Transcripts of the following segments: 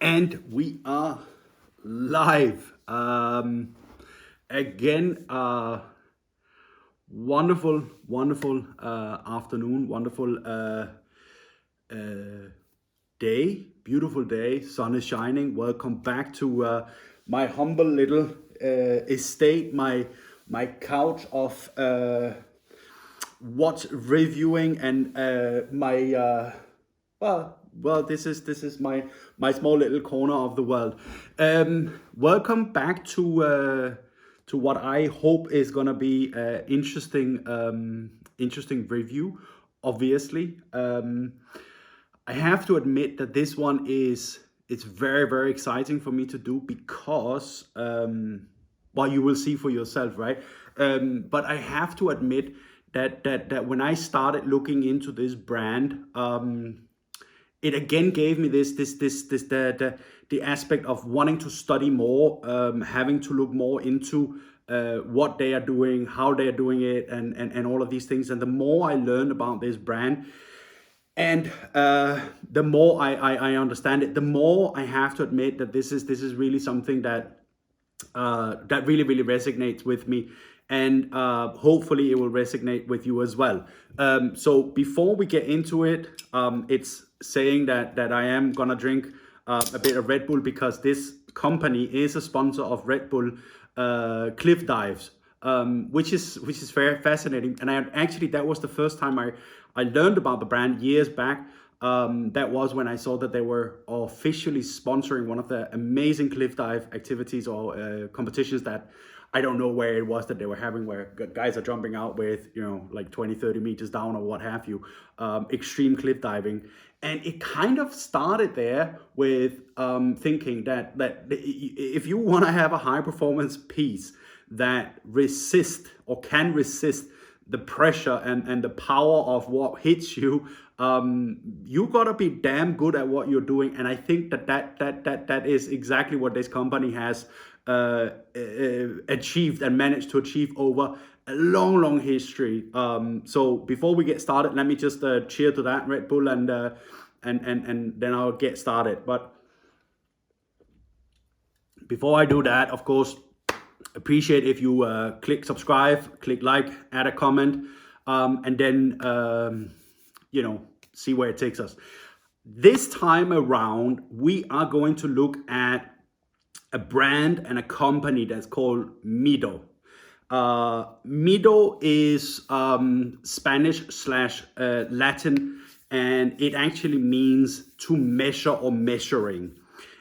And we are live. Again, wonderful afternoon, wonderful day, beautiful day. Sun is shining. Welcome back to my humble little estate, my couch of watch reviewing and my this is my small little corner of the world. Welcome back to what I hope is gonna be interesting review. Obviously, I have to admit that this one is it's very exciting for me to do because well, you will see for yourself, right? But I have to admit that when I started looking into this brand, it again gave me the aspect of wanting to study more, having to look more into what they are doing, how they are doing it, and all of these things. And the more I learned about this brand, and the more I understand it, the more I have to admit that this is really something that really resonates with me, and hopefully it will resonate with you as well. So before we get into it, it's saying that I am gonna drink a bit of Red Bull because this company is a sponsor of Red Bull cliff dives, which is very fascinating. And that was the first time I learned about the brand years back. That was when I saw that they were officially sponsoring one of the amazing cliff dive activities or competitions that I don't know where it was that they were having, where guys are jumping out with, like 20-30 meters down or what have you, extreme cliff diving. And it kind of started there with thinking that if you want to have a high performance piece that resist or can resist the pressure and the power of what hits you, you gotta be damn good at what you're doing. And I think that is exactly what this company has achieved and managed to achieve over a long history. So before we get started, let me just cheer to that Red Bull, and then I'll get started. But before I do that, of course, appreciate if you click subscribe, click like, add a comment, and then see where it takes us. This time around, we are going to look at a brand and a company that's called Mido. Mido is Spanish slash Latin, and it actually means to measure or measuring.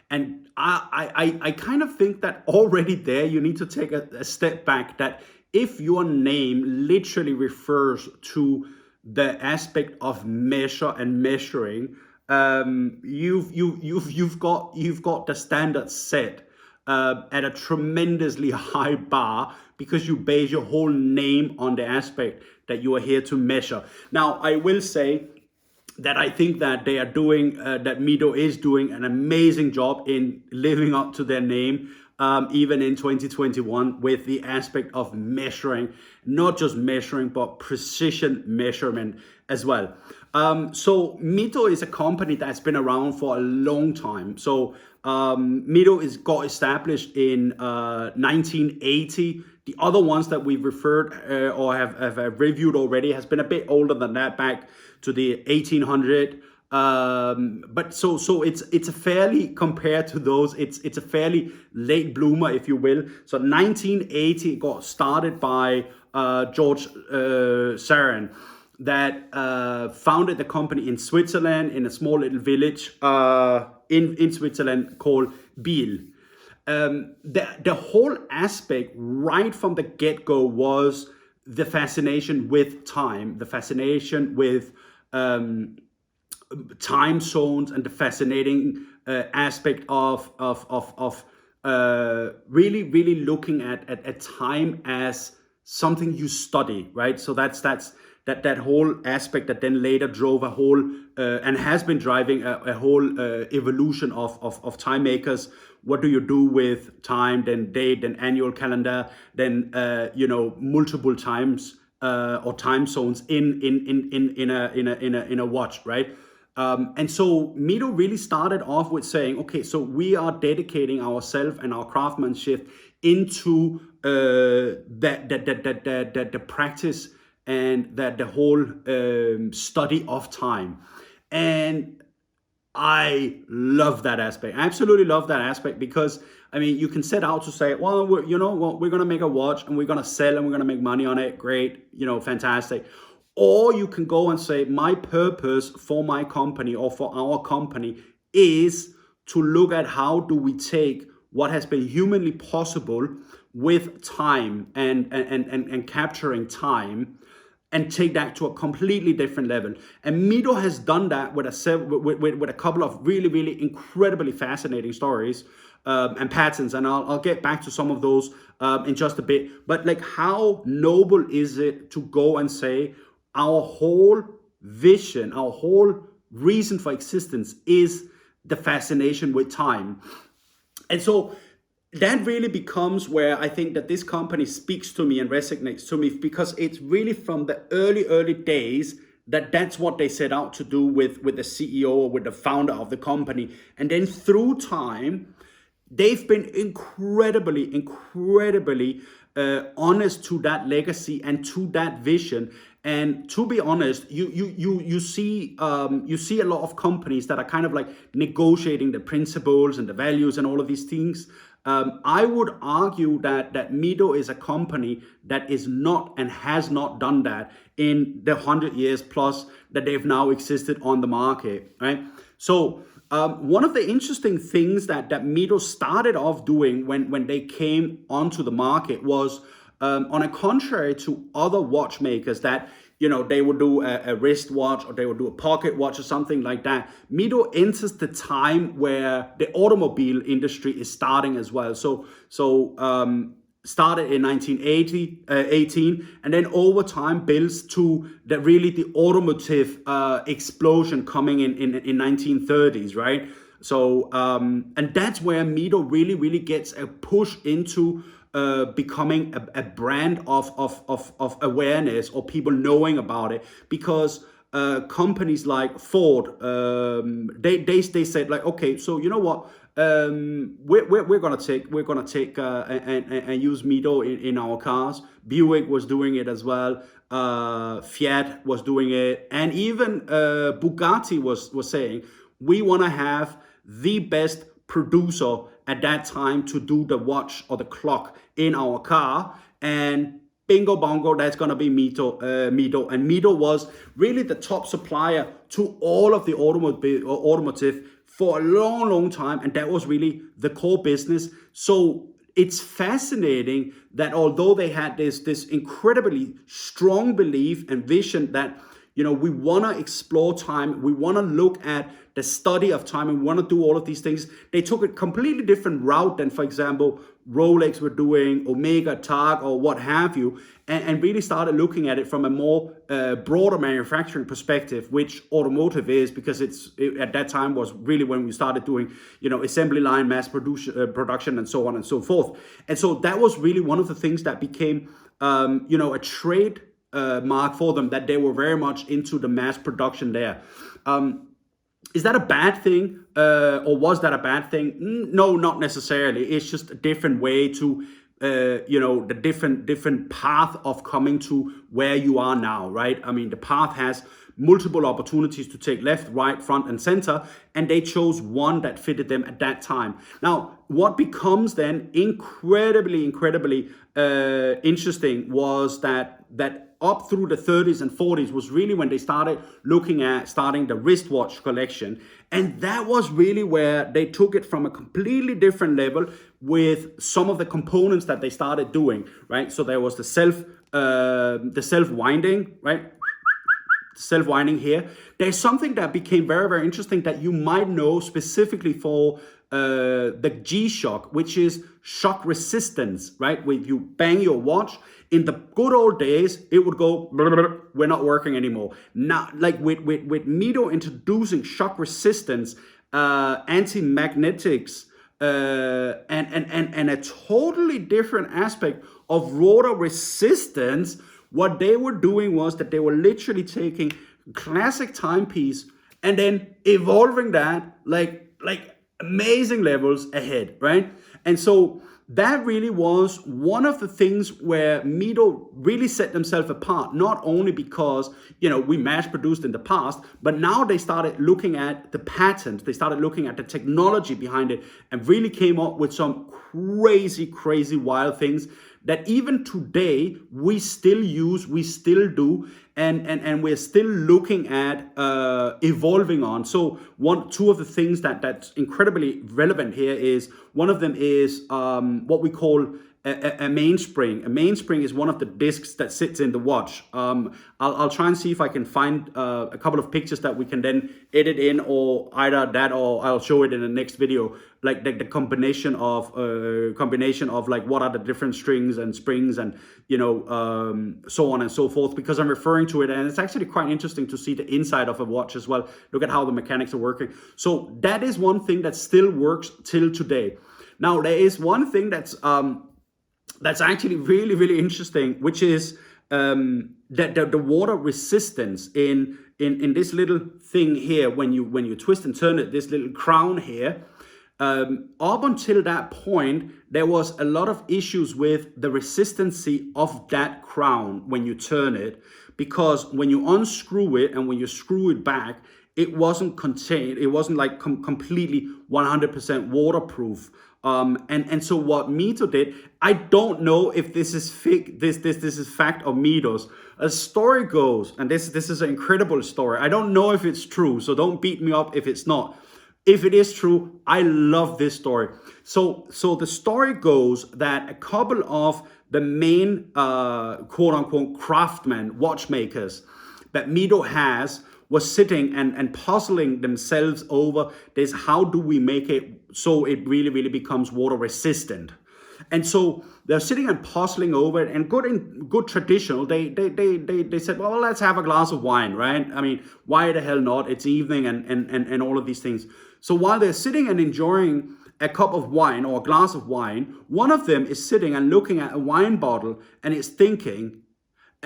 And I kind of think that already there you need to take a step back, that if your name literally refers to the aspect of measure and measuring, you've got the standard set at a tremendously high bar, because you base your whole name on the aspect that you are here to measure. Now, I will say that I think that they are doing, that Mido is doing an amazing job in living up to their name, even in 2021, with the aspect of measuring, not just measuring, but precision measurement as well. So Mido is a company that's been around for a long time. So Mido got established in 1980. The other ones that we've referred or have reviewed already has been a bit older than that, back to the 1800. But so it's a fairly, compared to those, it's a fairly late bloomer, if you will. So 1980 got started by George Saran, that founded the company in Switzerland, in a small little village in Switzerland called Biel. The whole aspect right from the get-go was the fascination with time, the fascination with time zones, and the fascinating aspect of really looking at time as something you study, right? So that's that whole aspect that then later drove a whole and has been driving a whole evolution of time makers. What do you do with time, then date, then annual calendar, then multiple times or time zones in a watch, right? And so Mido really started off with saying, okay, so we are dedicating ourselves and our craftsmanship into the practice and the whole study of time. And I love that aspect. I absolutely love that aspect because I mean, you can set out to say, well, you know what, we're gonna make a watch and we're gonna sell and we're gonna make money on it. Great, you know, fantastic. Or you can go and say, my purpose for my company or for our company is to look at how do we take what has been humanly possible with time and capturing time and take that to a completely different level. And Mido has done that with a couple of really, really incredibly fascinating stories and patterns. And I'll get back to some of those in just a bit. But like, how noble is it to go and say our whole vision, our whole reason for existence is the fascination with time. And so that really becomes where I think that this company speaks to me and resonates to me, because it's really from the early days that's what they set out to do with the CEO or with the founder of the company. And then through time, they've been incredibly honest to that legacy and to that vision. And to be honest, you see a lot of companies that are kind of like negotiating the principles and the values and all of these things. I would argue that Mido is a company that is not and has not done that in the 100 years plus that they've now existed on the market, right? So one of the interesting things that Mido started off doing when they came onto the market was, on a contrary to other watchmakers that, you know, they would do a wristwatch or they would do a pocket watch or something like that, Mido enters the time where the automobile industry is starting as well. So started in 1918 and then over time builds to the automotive explosion coming in 1930s, right? So and that's where Mido really gets a push into becoming a brand of awareness or people knowing about it, because companies like Ford, they said like, okay, so you know what, we're gonna take and use Mido in our cars. Buick was doing it as well. Fiat was doing it, and even Bugatti was saying we want to have the best producer at that time to do the watch or the clock in our car, and bingo bongo, that's gonna be Mido. And Mido was really the top supplier to all of the automotive for a long time, and that was really the core business. So it's fascinating that although they had this incredibly strong belief and vision that, you know, we want to explore time, we want to look at the study of time, and we want to do all of these things, they took a completely different route than, for example, Rolex were doing, Omega, Tag, or what have you, and really started looking at it from a more broader manufacturing perspective, which automotive is, because it at that time was really when we started doing, you know, assembly line, mass production, and so on and so forth. And so that was really one of the things that became, you know, a trade mark for them, that they were very much into the mass production there. Is that a bad thing, or was that a bad thing? No, not necessarily. It's just a different way to, you know, the different path of coming to where you are now, right? I mean, the path has multiple opportunities to take left, right, front, and center, and they chose one that fitted them at that time. Now, what becomes then incredibly interesting was that up through the 30s and 40s was really when they started looking at starting the wristwatch collection. And that was really where they took it from a completely different level with some of the components that they started doing, right? So there was the self-winding, right? Self-winding here. There's something that became very interesting that you might know specifically for the G-Shock, which is shock resistance, right? When you bang your watch, in the good old days, it would go, we're not working anymore. Now, like with Mido introducing shock resistance, anti-magnetics, and a totally different aspect of rotor resistance, what they were doing was that they were literally taking classic timepiece and then evolving that like amazing levels ahead, right? And so that really was one of the things where Mido really set themselves apart, not only because, we mass produced in the past, but now they started looking at the patents, they started looking at the technology behind it, and really came up with some crazy wild things that even today we still use, we still do, and we're still looking at evolving on. So two of the things that's incredibly relevant here is, one of them is what we call a mainspring. A mainspring is one of the discs that sits in the watch. I'll try and see if I can find a couple of pictures that we can then edit in, or either that, or I'll show it in the next video, like the combination of like what are the different strings and springs and so on and so forth, because I'm referring to it, and it's actually quite interesting to see the inside of a watch as well. Look at how the mechanics are working. So that is one thing that still works till today. Now there is one thing that's actually really interesting, which is that the water resistance in this little thing here, when you twist and turn it, this little crown here. Up until that point, there was a lot of issues with the resistancy of that crown when you turn it, because when you unscrew it and when you screw it back, it wasn't contained. It wasn't like completely 100% waterproof. And so what Mido did, I don't know if this is this is fact or Mido's. A story goes, and this is an incredible story. I don't know if it's true, so don't beat me up if it's not. If it is true, I love this story. So the story goes that a couple of the main quote unquote craftsmen, watchmakers that Mido has, was sitting and puzzling themselves over this: how do we make it so it really becomes water resistant? And so they're sitting and puzzling over it, and good traditional, they said, well, let's have a glass of wine, right? I mean, why the hell not? It's evening and all of these things. So while they're sitting and enjoying a cup of wine or a glass of wine, one of them is sitting and looking at a wine bottle and is thinking,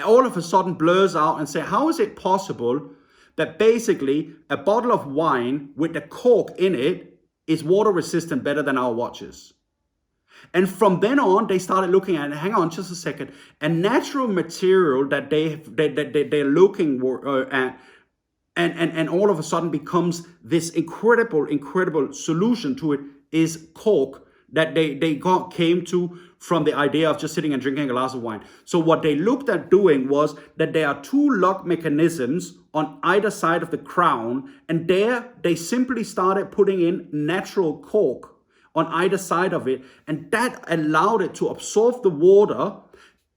all of a sudden blurs out and say, how is it possible that basically a bottle of wine with the cork in it is water resistant better than our watches? And from then on, they started looking at, hang on just a second, a natural material that they're looking at, and all of a sudden becomes this incredible solution to it, is cork, that they came to from the idea of just sitting and drinking a glass of wine. So what they looked at doing was that there are two lock mechanisms on either side of the crown, and there they simply started putting in natural cork on either side of it, and that allowed it to absorb the water,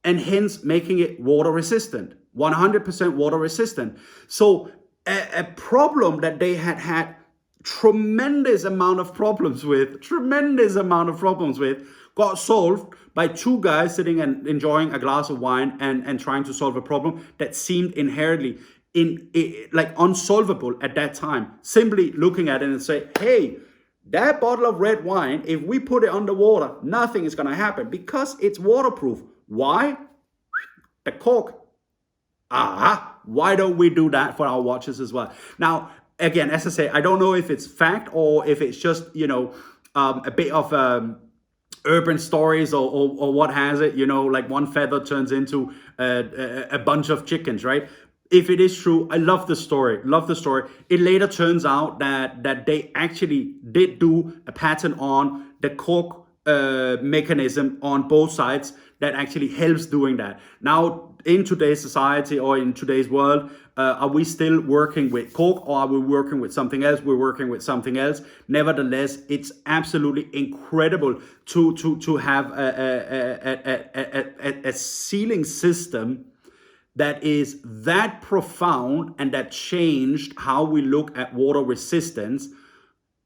and hence making it water resistant, 100% water resistant. So a problem that they had tremendous amount of problems with, got solved by two guys sitting and enjoying a glass of wine and trying to solve a problem that seemed inherently like unsolvable at that time. Simply looking at it and say, hey, that bottle of red wine, if we put it underwater, nothing is going to happen because it's waterproof. Why? The cork. Why don't we do that for our watches as well? Now, again, as I say, I don't know if it's fact or if it's just, a bit of urban stories or what has it, like one feather turns into a bunch of chickens, right? If it is true, I love the story. It later turns out that they actually did do a patent on the cork mechanism on both sides that actually helps doing that. Now, in today's society or in today's world, are we still working with cork, or are we working with something else? We're working with something else. Nevertheless, it's absolutely incredible to have a sealing system that is that profound and that changed how we look at water resistance,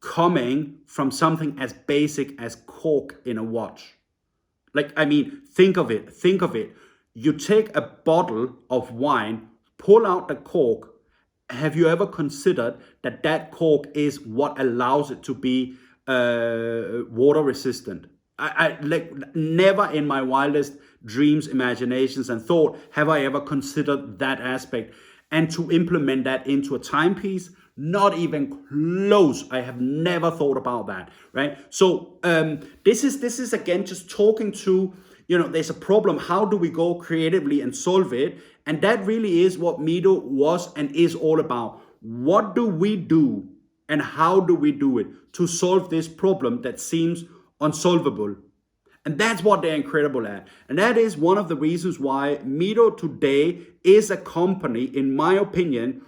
coming from something as basic as cork in a watch. Like, I mean, think of it. You take a bottle of wine, pull out the cork. Have you ever considered that cork is what allows it to be water resistant? I like never in my wildest dreams, imaginations, and thought have I ever considered that aspect. And to implement that into a timepiece, Not even close. I have never thought about that, right? So this is again just talking to, there's a problem. How do we go creatively and solve it? And that really is what Mido was and is all about. What do we do and how do we do it to solve this problem that seems unsolvable? And that's what they're incredible at. And that is one of the reasons why Mido today is a company, in my opinion,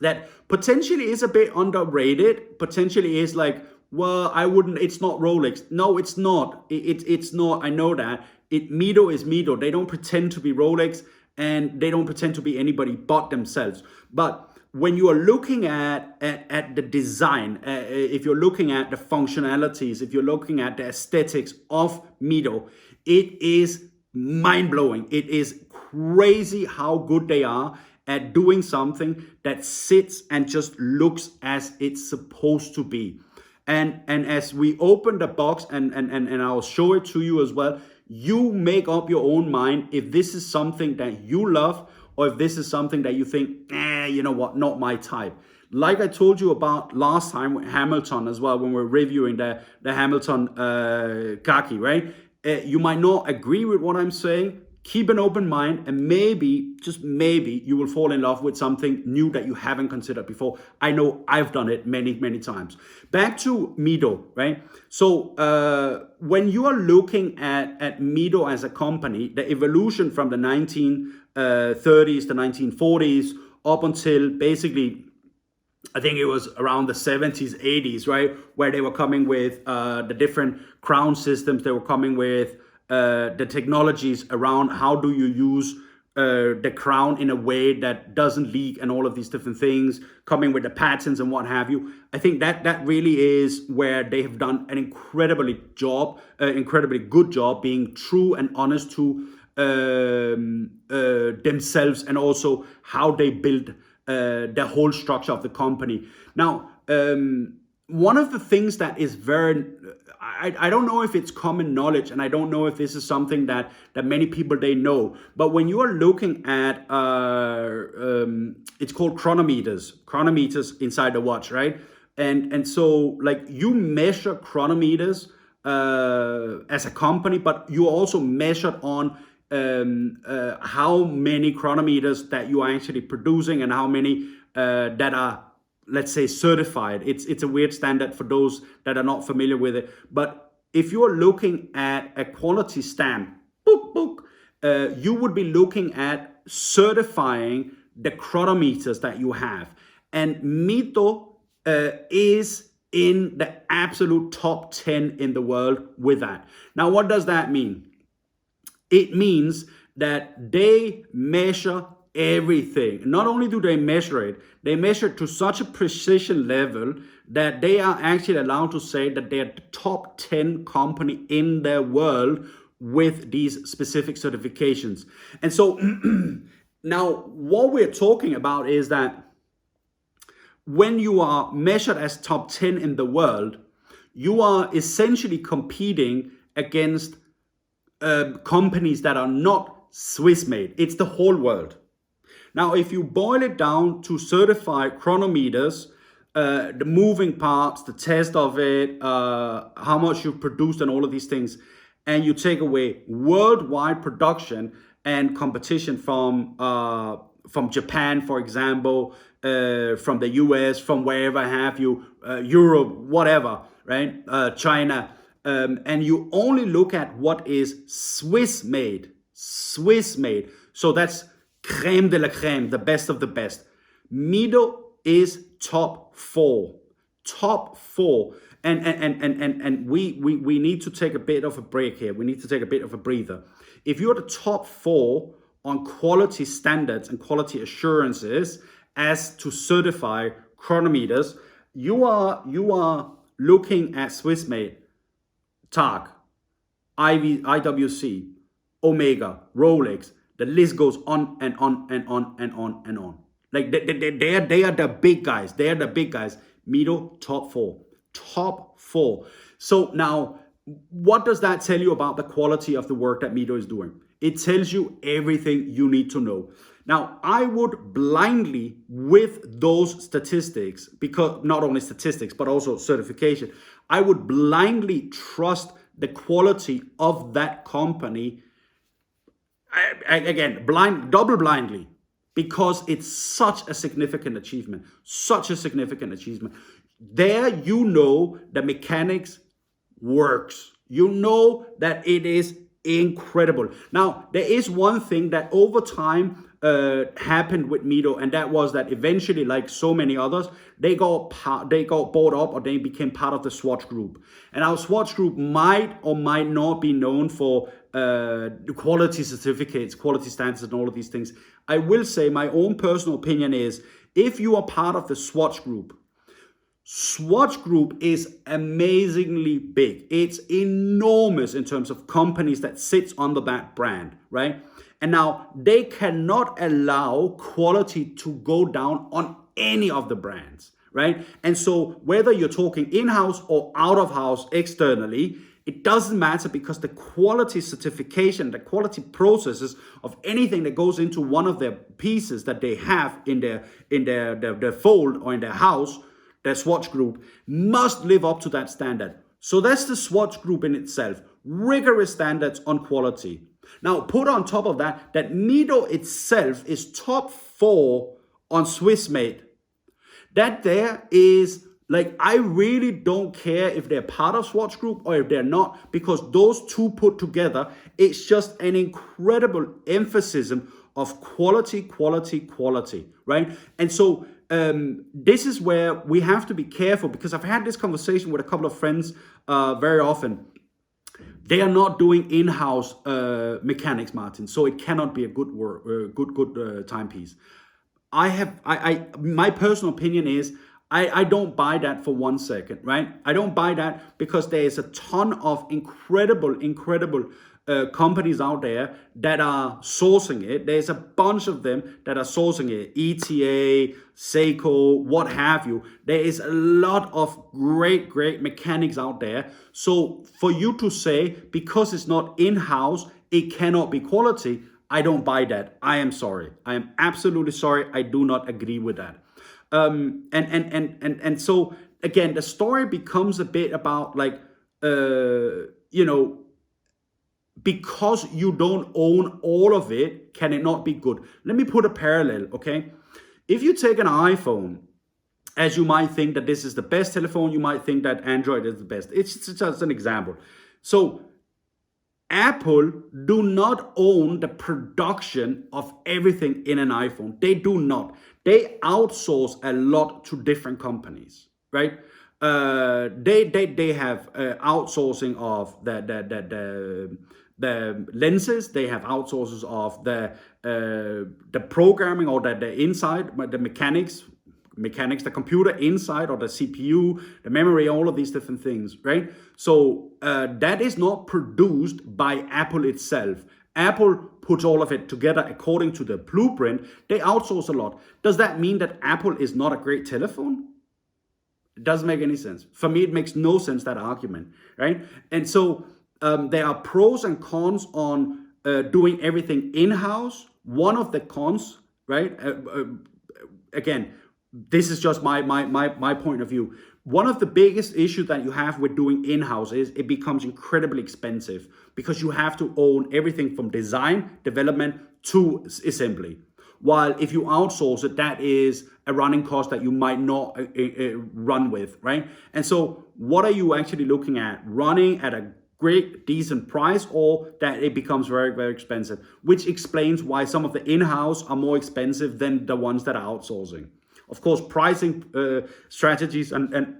that potentially is a bit underrated, potentially is like, well, it's not Rolex. No, it's not. It's not. I know that. Mido is Mido. They don't pretend to be Rolex and they don't pretend to be anybody but themselves. But when you are looking at the design, if you're looking at the functionalities, if you're looking at the aesthetics of Mido, it is mind-blowing. It is crazy how good they are at doing something that sits and just looks as it's supposed to be. And as we open the box, and I'll show it to you as well, you make up your own mind if this is something that you love or if this is something that you think, you know what, not my type. Like I told you about last time with Hamilton as well, when we're reviewing the Hamilton khaki, right? You might not agree with what I'm saying. Keep an open mind, and maybe, just maybe, you will fall in love with something new that you haven't considered before. I know I've done it many, many times. Back to Mido, right? So when you are looking at Mido as a company, the evolution from the 1930s, the 1940s, up until basically, I think it was around the 70s, 80s, right? Where they were coming with the different crown systems. They were coming with the technologies around how do you use the crown in a way that doesn't leak and all of these different things, coming with the patents and what have you. I think that really is where they have done an incredibly good job being true and honest to themselves, and also how they build the whole structure of the company. Now, one of the things that is very, I don't know if it's common knowledge, and I don't know if this is something that many people they know, but when you are looking at, it's called chronometers inside the watch, right? And so like you measure chronometers as a company, but you also measured on how many chronometers that you are actually producing and how many that are, let's say, certified. It's a weird standard for those that are not familiar with it. But if you are looking at a quality stamp, you would be looking at certifying the chronometers that you have. And Mido is in the absolute top 10 in the world with that. Now, what does that mean? It means that they measure everything. Not only do they measure it, they measure it to such a precision level that they are actually allowed to say that they're the top 10 company in the world with these specific certifications. And so now what we're talking about is that when you are measured as top 10 in the world, you are essentially competing against companies that are not Swiss made. It's the whole world. Now, if you boil it down to certified chronometers, the moving parts, the test of it, how much you've produced and all of these things, and you take away worldwide production and competition from Japan, for example, from the US, from wherever have you, Europe, whatever, right? China. And you only look at what is Swiss made. So that's crème de la crème, the best of the best. Mido is top four. And we need to take a bit of a break here. We need to take a bit of a breather. If you're the top four on quality standards and quality assurances as to certify chronometers, you are looking at Swiss made, TAG, IWC, Omega, Rolex. The list goes on and on and on and on and on. Like they are the big guys. They are the big guys. Mido, top four. So now, what does that tell you about the quality of the work that Mido is doing? It tells you everything you need to know. Now, I would blindly, with those statistics, because not only statistics, but also certification, I would blindly trust the quality of that company. Again, double blindly, because it's such a significant achievement, such a significant achievement. There, you know, the mechanics works. You know that it is incredible. Now, there is one thing that over time happened with Mido, and that was that eventually, like so many others, they got bought up, or they became part of the Swatch Group. And our Swatch Group might or might not be known for quality certificates, quality standards, and all of these things. I will say my own personal opinion is, if you are part of the Swatch Group, Swatch Group is amazingly big. It's enormous in terms of companies that sits under that brand, right? And now they cannot allow quality to go down on any of the brands, right? And so whether you're talking in-house or out of house externally, it doesn't matter, because the quality certification, the quality processes of anything that goes into one of their pieces that they have in their fold or in their house, their Swatch Group, must live up to that standard. So that's the Swatch Group in itself. Rigorous standards on quality. Now, put on top of that, that Mido itself is top 4 on Swissmade. That there is, like, I really don't care if they're part of Swatch Group or if they're not, because those two put together, it's just an incredible emphasis of quality, quality, quality, right? And so this is where we have to be careful, because I've had this conversation with a couple of friends very often. They are not doing in-house mechanics, Martin, so it cannot be a good timepiece. My personal opinion is, I don't buy that for 1 second, right? I don't buy that, because there is a ton of incredible companies out there that are sourcing it. There's a bunch of them that are sourcing it. ETA, Seiko, what have you. There is a lot of great mechanics out there. So for you to say, because it's not in-house, it cannot be quality, I don't buy that. I am sorry. I am absolutely sorry. I do not agree with that. And so again, the story becomes a bit about, like, because you don't own all of it, can it not be good? Let me put a parallel, okay? If you take an iPhone, as you might think that this is the best telephone, you might think that Android is the best. It's just an example. So Apple do not own the production of everything in an iPhone. They do not. They outsource a lot to different companies, right? They have outsourcing of the lenses. They have outsources of the programming, or the inside, the mechanics, the computer inside, or the CPU, the memory, all of these different things, right? So that is not produced by Apple itself. Apple puts all of it together according to the blueprint. They outsource a lot. Does that mean that Apple is not a great telephone? It doesn't make any sense. For me, it makes no sense, that argument, right? And so there are pros and cons on doing everything in-house. One of the cons, right? Again, this is just my point of view. One of the biggest issues that you have with doing in-house is it becomes incredibly expensive, because you have to own everything from design, development to assembly. While if you outsource it, that is a running cost that you might not run with, right? And so what are you actually looking at? Running at a great, decent price, or that it becomes very expensive, which explains why some of the in-house are more expensive than the ones that are outsourcing. Of course, pricing strategies and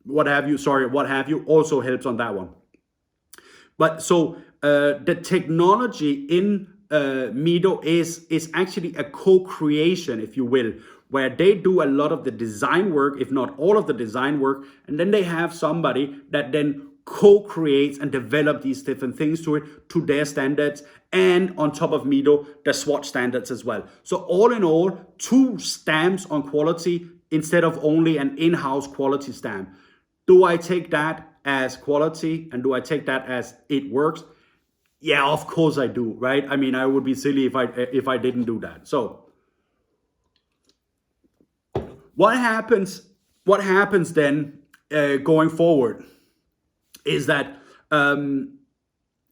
what have you also helps on that one. But so the technology in Mido is actually a co-creation, if you will, where they do a lot of the design work, if not all of the design work, and then they have somebody that then co-creates and develop these different things to their standards, and on top of Mido, the Swatch standards as well. So all in all, 2 stamps on quality instead of only an in-house quality stamp. Do I take that as quality, and do I take that as it works? Yeah, of course I do, right? I mean, I would be silly if I didn't do that. So what happens? What happens then going forward is that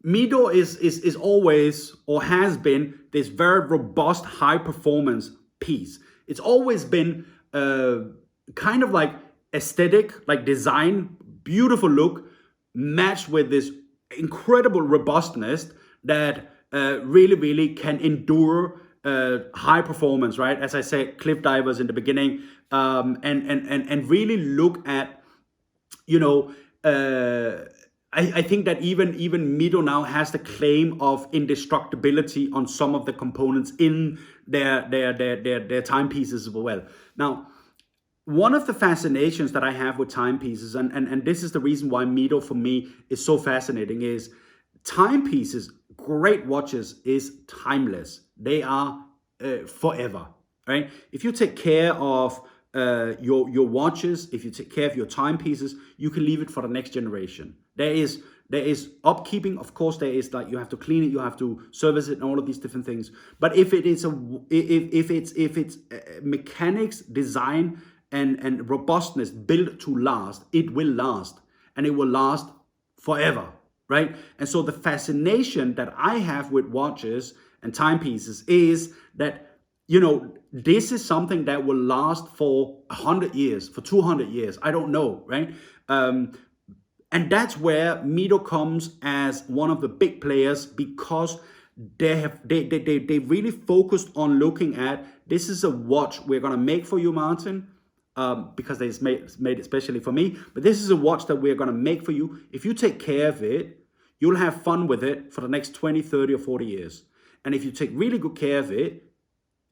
Mido is always or has been this very robust, high performance piece. It's always been kind of like aesthetic, like design, beautiful look, matched with this incredible robustness that really, really can endure high performance, right? As I said, cliff divers in the beginning, and really look at, you know, I think that even Mido now has the claim of indestructibility on some of the components in their timepieces as well. Now, one of the fascinations that I have with timepieces, and this is the reason why Mido for me is so fascinating, is timepieces, great watches, is timeless. They are forever, right? If you take care of your watches, if you take care of your timepieces, you can leave it for the next generation. There is upkeeping, of course. There is, like, you have to clean it, you have to service it, and all of these different things. But if it is if it's mechanics, design, and robustness built to last, it will last, and it will last forever, right? And so the fascination that I have with watches and timepieces is that, this is something that will last for 100 years, for 200 years. I don't know, right? And that's where Mido comes as one of the big players, because they really focused on looking at, this is a watch we're gonna make for you, Martin, because they made it specially for me. But this is a watch that we're gonna make for you. If you take care of it, you'll have fun with it for the next 20, 30, or 40 years. And if you take really good care of it,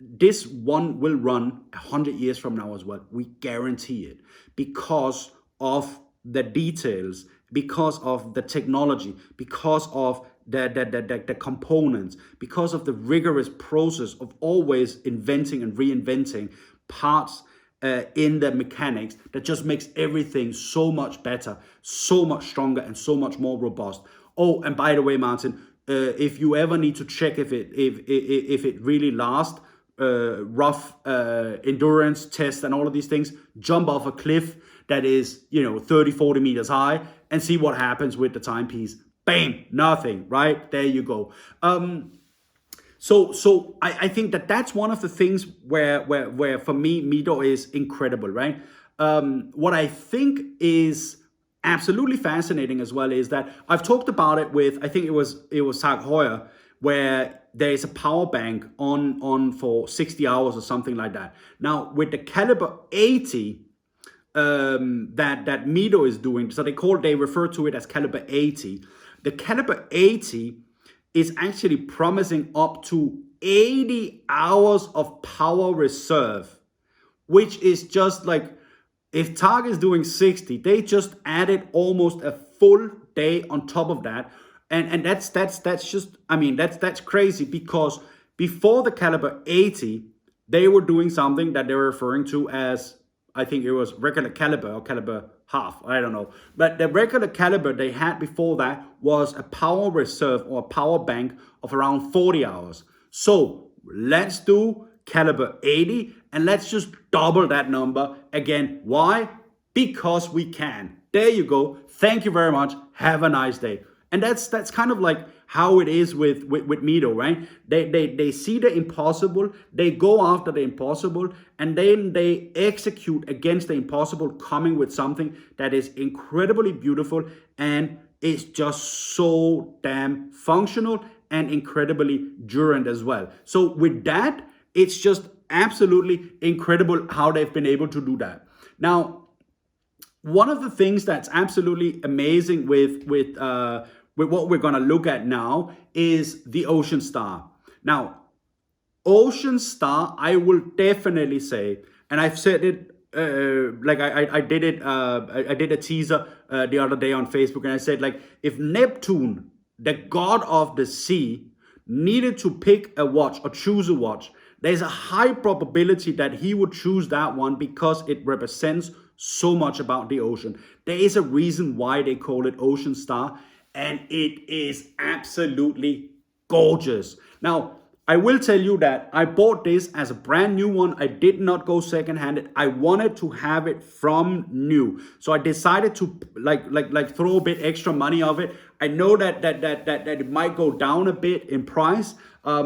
this one will run 100 years from now as well. We guarantee it, because of the details, because of the technology, because of the components, because of the rigorous process of always inventing and reinventing parts in the mechanics, that just makes everything so much better, so much stronger, and so much more robust. Oh, and by the way, Martin, if you ever need to check if it really lasts, rough endurance test and all of these things, jump off a cliff that is 30, 40 meters high and see what happens with the timepiece. Bam, nothing, right? There you go. So I think that that's one of the things where for me Mido is incredible, right? What I think is absolutely fascinating as well is that I've talked about it with, I think it was Tag Heuer, where there is a power bank on for 60 hours or something like that. Now with the caliber 80 that Mido is doing, so they refer to it as caliber 80. The caliber 80 is actually promising up to 80 hours of power reserve, which is just like, if Tag is doing 60, they just added almost a full day on top of that. And that's just, I mean, that's crazy, because before the caliber 80, they were doing something that they were referring to as, I think it was regular caliber or caliber half, I don't know. But the regular caliber they had before that was a power reserve or a power bank of around 40 hours. So let's do caliber 80 and let's just double that number again. Why? Because we can. There you go. Thank you very much. Have a nice day. And that's kind of like how it is with Mido, right? They see the impossible, they go after the impossible, and then they execute against the impossible, coming with something that is incredibly beautiful and is just so damn functional and incredibly durant as well. So with that, it's just absolutely incredible how they've been able to do that. Now, one of the things that's absolutely amazing with what we're going to look at now is the Ocean Star. Now, Ocean Star, I will definitely say, and I've said it, I did it, I did a teaser the other day on Facebook, and I said, like, if Neptune, the god of the sea, needed to pick a watch or choose a watch, there's a high probability that he would choose that one, because it represents so much about the ocean. There is a reason why they call it Ocean Star, and it is absolutely gorgeous. Now, I will tell you that I bought this as a brand new one. I did not go second-handed. I wanted to have it from new. So I decided to like throw a bit extra money of it. I know that it might go down a bit in price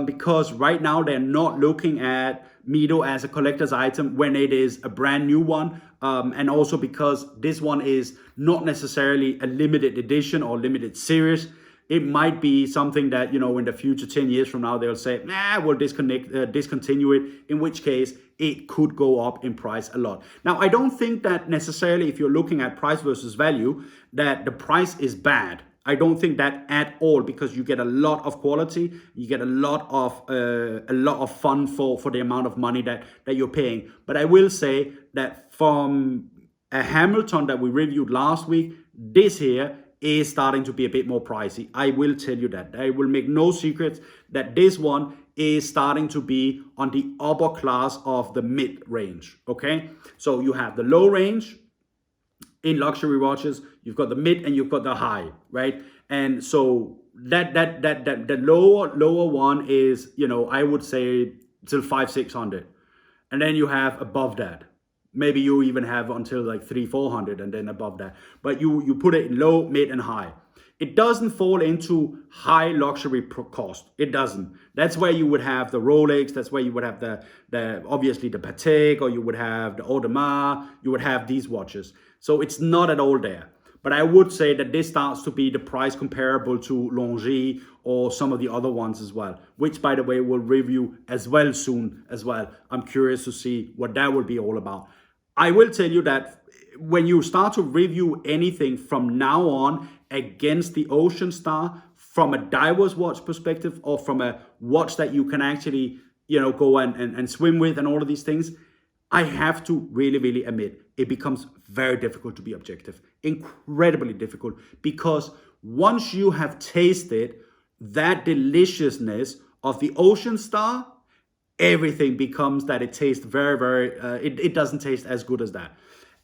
because right now they're not looking at Mido as a collector's item when it is a brand new one. And also because this one is not necessarily a limited edition or limited series. It might be something that, in the future, 10 years from now, they'll say, we'll discontinue it, in which case it could go up in price a lot. Now, I don't think that necessarily if you're looking at price versus value, that the price is bad. I don't think that at all, because you get a lot of quality, you get a lot of fun for the amount of money that you're paying. But I will say that from a Hamilton that we reviewed last week, this here is starting to be a bit more pricey. I will tell you that. I will make no secrets that this one is starting to be on the upper class of the mid range. Okay, so you have the low range in luxury watches, you've got the mid and you've got the high, right? And so that the lower one is, I would say till 500-600, and then you have above that. Maybe you even have until like 300-400 and then above that. But you put it in low, mid, and high. It doesn't fall into high luxury cost. It doesn't. That's where you would have the Rolex. That's where you would have the obviously the Patek, or you would have the Audemars. You would have these watches. So it's not at all there. But I would say that this starts to be the price comparable to Longines or some of the other ones as well, which, by the way, we'll review as well soon as well. I'm curious to see what that will be all about. I will tell you that when you start to review anything from now on against the Ocean Star, from a diver's watch perspective, or from a watch that you can actually, go and swim with and all of these things, I have to really admit, it becomes very difficult to be objective. Incredibly difficult, because once you have tasted that deliciousness of the Ocean Star, everything becomes that it tastes very, it doesn't taste as good as that.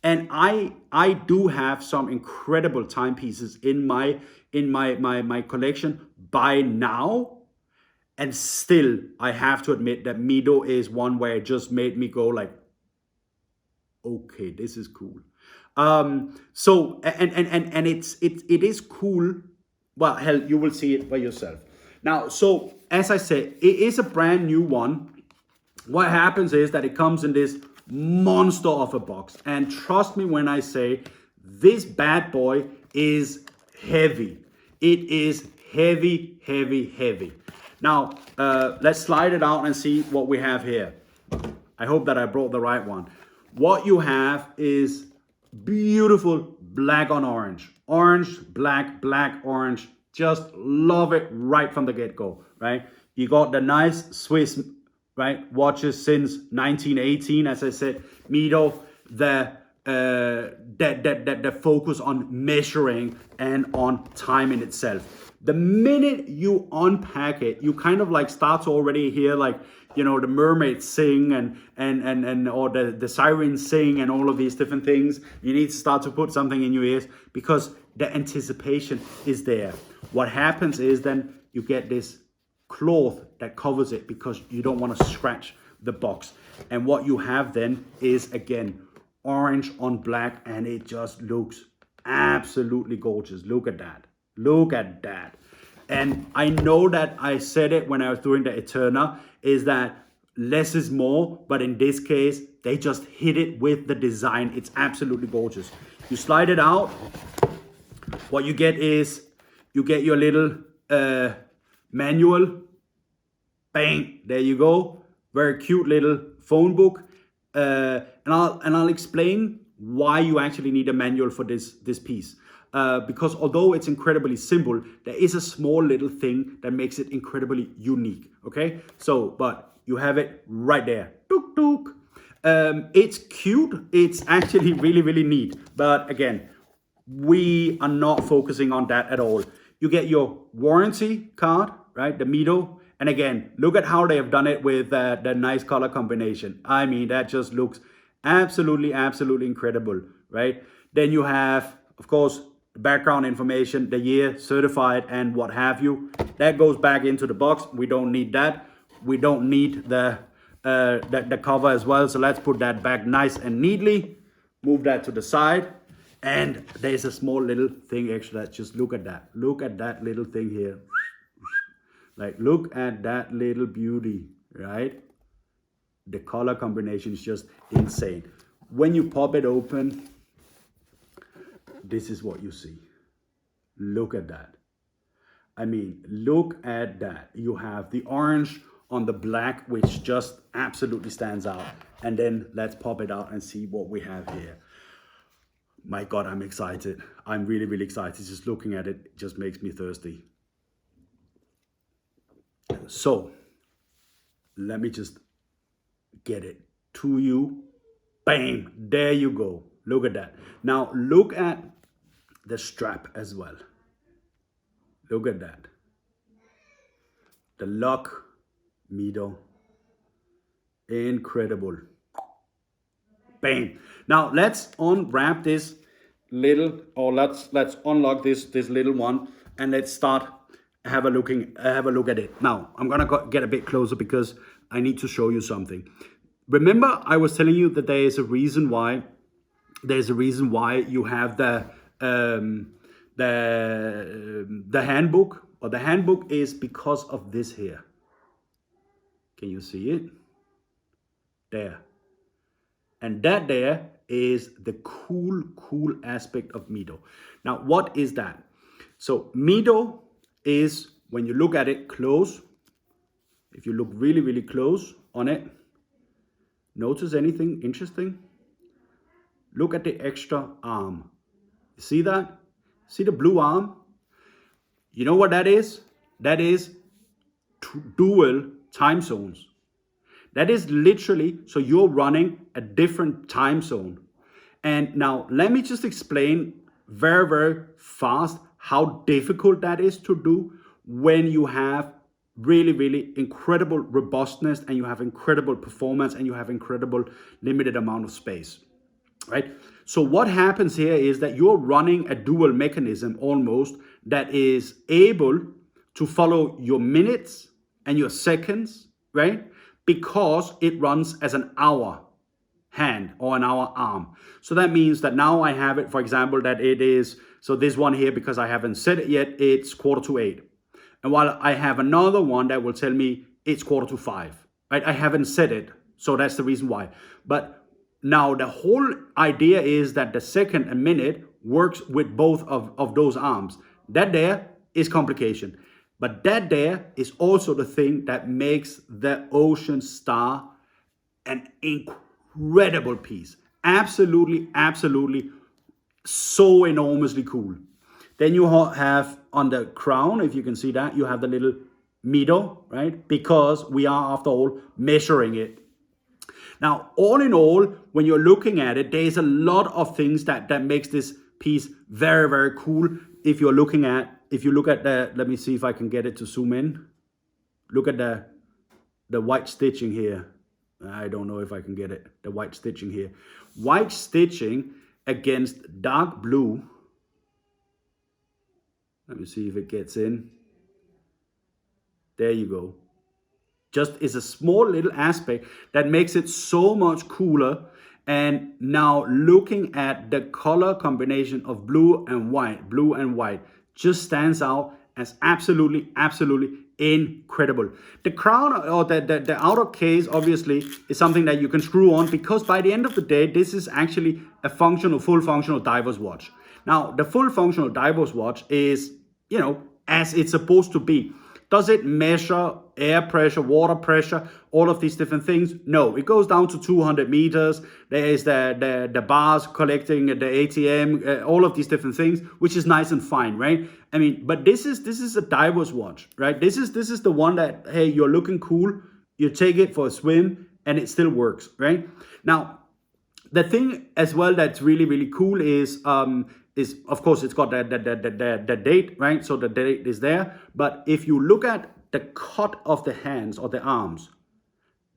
And I do have some incredible timepieces in my collection by now. And still, I have to admit that Mido is one where it just made me go like, okay, this is cool. So it is cool. Well, hell, you will see it by yourself. Now, so as I said, it is a brand new one. What happens is that it comes in this monster of a box. And trust me when I say this bad boy is heavy. It is heavy. Now, let's slide it out and see what we have here. I hope that I brought the right one. What you have is beautiful black on orange. Orange, black, orange. Just love it right from the get-go, right? You got the nice Swiss, right, watches since 1918, as I said. Mido, the focus on measuring and on time in itself. The minute you unpack it, you kind of like start to already hear like, the mermaids sing and or the sirens sing and all of these different things. You need to start to put something in your ears because the anticipation is there. What happens is then you get this cloth that covers it because you don't want to scratch the box. And what you have then is, again, orange on black, and it just looks absolutely gorgeous. Look at that. And I know that I said it when I was doing the Eterna, is that less is more, but in this case, they just hit it with the design. It's absolutely gorgeous. You slide it out. What you get is, you get your little manual. Bang, there you go. Very cute little phone book. And I'll explain why you actually need a manual for this piece. Because although it's incredibly simple, there is a small little thing that makes it incredibly unique. Okay, so but you have it right there. Tuk tuk. It's cute. It's actually really neat. But again, we are not focusing on that at all. You get your warranty card, right? The Mido. And again, look at how they have done it with the nice color combination. I mean, that just looks absolutely incredible, right? Then you have, of course, the background information, the year, certified, and what have you. That goes back into the box. We don't need that. we don't need the cover as well. So let's put that back nice and neatly. Move that to the side. And there's a small little thing extra. Just look at that. Look at that little thing here. Like, look at that little beauty, right? The color combination is just insane. When you pop it open, this is what you see. Look at that. I mean, look at that. You have the orange on the black, which just absolutely stands out. And then let's pop it out and see what we have here. My God, I'm excited. I'm really, really excited. Just looking at it just makes me thirsty. So let me just get it to you. Bam, there you go. Look at that. Now look at the strap as well. Look at that. The lock, Mido. Incredible. Bang. Now let's unwrap this little, or let's unlock this little one, and let's start have a look at it. Now I'm gonna get a bit closer because I need to show you something. Remember, I was telling you that there is a reason why you have the handbook, or the handbook is because of this here. Can you see it? There. And that there is the cool aspect of Mido. Now, what is that? So Mido is, when you look at it close, if you look really, really close on it, notice anything interesting? Look at the extra arm. You see that? See the blue arm? You know what that is? That is dual time zones. That is literally, so you're running a different time zone. And now let me just explain very, very fast how difficult that is to do when you have really, really incredible robustness and you have incredible performance and you have incredible limited amount of space, right? So what happens here is that you're running a dual mechanism almost that is able to follow your minutes and your seconds, right? Because it runs as an hour hand or an hour arm. So that means that now I have it, for example, that it is, so this one here, because I haven't set it yet, it's 7:45. And while I have another one that will tell me it's 4:45, right? I haven't set it, so that's the reason why. But now the whole idea is that the second and minute works with both of those arms. That there is complication. But that there is also the thing that makes the Ocean Star an incredible piece. Absolutely, absolutely so enormously cool. Then you have on the crown, if you can see that, you have the little Mido, right? Because we are, after all, measuring it. Now, all in all, when you're looking at it, there's a lot of things that makes this piece very, very cool. If you look at the, let me see if I can get it to zoom in. Look at the white stitching here. I don't know if I can get it. The white stitching here. White stitching against dark blue. Let me see if it gets in. There you go. Just is a small little aspect that makes it so much cooler. And now looking at the color combination of blue and white just stands out as absolutely, absolutely incredible. The crown, or the outer case, obviously is something that you can screw on, because by the end of the day, this is actually a full functional diver's watch. Now, the full functional diver's watch is, as it's supposed to be. Does it measure air pressure, water pressure, all of these different things? No, it goes down to 200 meters. There is the bars collecting the ATM, all of these different things, which is nice and fine, right? I mean, but this is a diver's watch, right? This is the one that, hey, you're looking cool, you take it for a swim, and it still works, right? Now, the thing as well that's really, really cool is of course it's got the date, right? So the date is there. But if you look at the cut of the hands or the arms,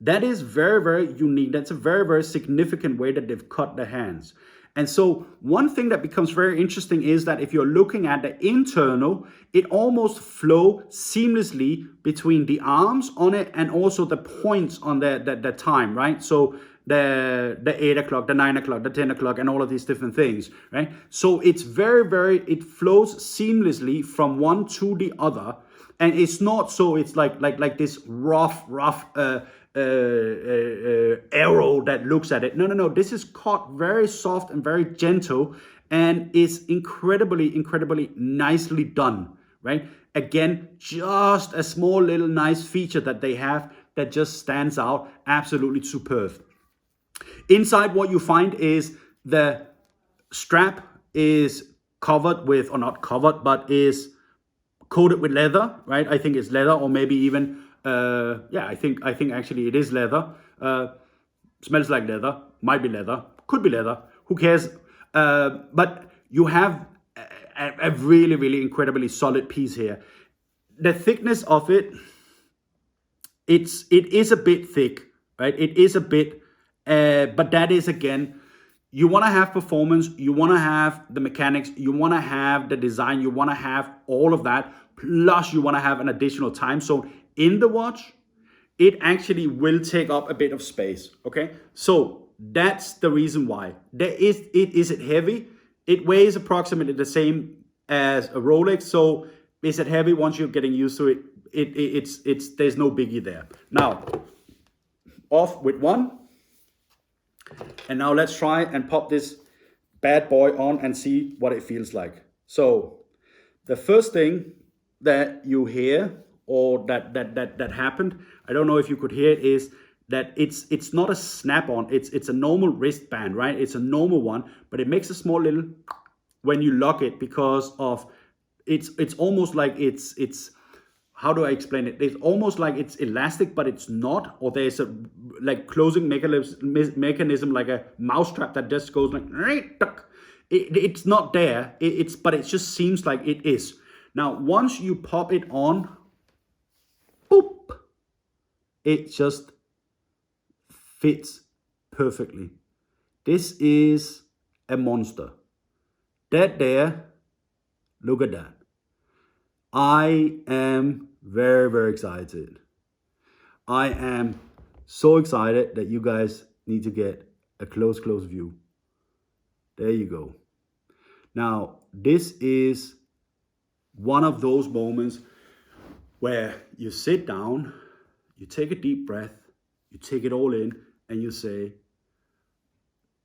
that is very, very unique. That's a very, very significant way that they've cut the hands. And so one thing that becomes very interesting is that if you're looking at the internal, it almost flows seamlessly between the arms on it and also the points on the time, right? So the 8 o'clock, the 9 o'clock, the 10 o'clock, and all of these different things, right? So it's it flows seamlessly from one to the other. And it's not so it's like this rough arrow that looks at it. No. This is cut very soft and very gentle, and is incredibly nicely done, right? Again, just a small little nice feature that they have that just stands out, absolutely superb. Inside, what you find is the strap is covered with, or not covered, but is coated with leather, right? I think it's leather, or maybe even, yeah, I think actually it is leather. Smells like leather, might be leather, could be leather, who cares? But you have a really incredibly solid piece here. The thickness of it, it is a bit thick, right? It is a bit, but that is, again, you want to have performance, you want to have the mechanics, you want to have the design, you want to have all of that, plus you want to have an additional time zone in the watch. It actually will take up a bit of space, okay? So that's the reason why. Is it heavy? It weighs approximately the same as a Rolex. So is it heavy? Once you're getting used to it, it's there's no biggie there. Now, off with one. And now let's try and pop this bad boy on and see what it feels like. So the first thing that you hear, or that happened, I don't know if you could hear it, is that it's not a snap-on, it's a normal wristband, right? It's a normal one, but it makes a small little when you lock it, because of it's almost like it's how do I explain it? It's almost like it's elastic, but it's not, or there's a like closing mechanism like a mousetrap that just goes like, it's not there. But it just seems like it is. Now, once you pop it on, boop, it just fits perfectly. This is a monster. That there, look at that. I am very excited. I am so excited that you guys need to get a close view. There you go. Now, this is one of those moments where you sit down, you take a deep breath, you take it all in, and you say,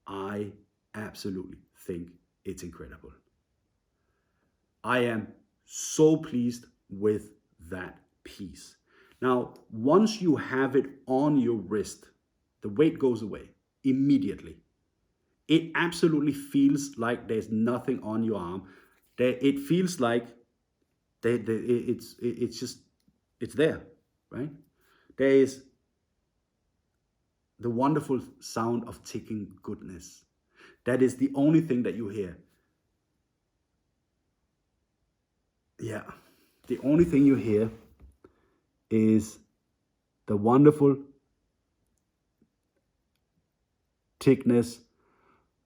I absolutely think it's incredible. I am so pleased with that piece. Now, once you have it on your wrist, the weight goes away immediately. It absolutely feels like there's nothing on your arm. It feels like it's there, right? There is the wonderful sound of ticking goodness. That is the only thing that you hear. Yeah, the only thing you hear is the wonderful thickness